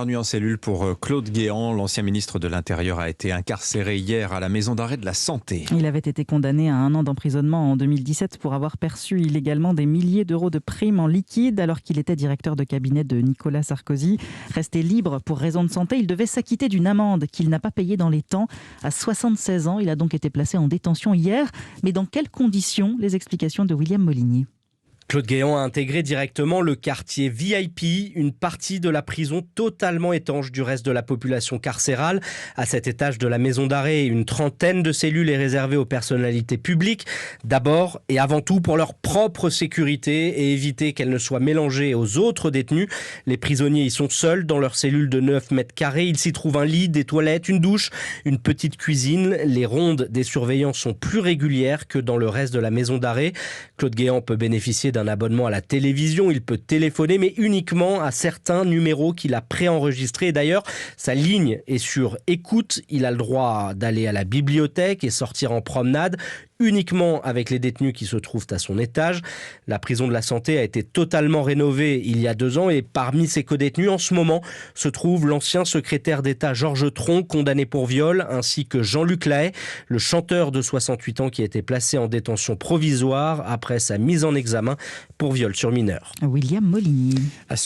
Nuit en cellule pour Claude Guéant. L'ancien ministre de l'Intérieur a été incarcéré hier à la maison d'arrêt de la Santé. Il avait été condamné à 1 an d'emprisonnement en 2017 pour avoir perçu illégalement des milliers d'euros de primes en liquide alors qu'il était directeur de cabinet de Nicolas Sarkozy. Resté libre pour raison de santé, il devait s'acquitter d'une amende qu'il n'a pas payée dans les temps. À 76 ans, il a donc été placé en détention hier. Mais dans quelles conditions? Les explications de William Molinier. Claude Guéant a intégré directement le quartier VIP, une partie de la prison totalement étanche du reste de la population carcérale. À cet étage de la maison d'arrêt, une trentaine de cellules est réservée aux personnalités publiques. D'abord et avant tout pour leur propre sécurité et éviter qu'elles ne soient mélangées aux autres détenus. Les prisonniers y sont seuls dans leur cellule de 9 mètres carrés. Il s'y trouve un lit, des toilettes, une douche, une petite cuisine. Les rondes des surveillants sont plus régulières que dans le reste de la maison d'arrêt. Claude Guéant peut bénéficier d'un abonnement à la télévision, il peut téléphoner, mais uniquement à certains numéros qu'il a préenregistrés. D'ailleurs, sa ligne est sur écoute. Il a le droit d'aller à la bibliothèque et sortir en promenade, uniquement avec les détenus qui se trouvent à son étage. La prison de la Santé a été totalement rénovée il y a 2 ans et parmi ses codétenus, en ce moment, se trouve l'ancien secrétaire d'État Georges Tron, condamné pour viol, ainsi que Jean-Luc Lahaye, le chanteur de 68 ans qui a été placé en détention provisoire après sa mise en examen pour viol sur mineur. William Molinier.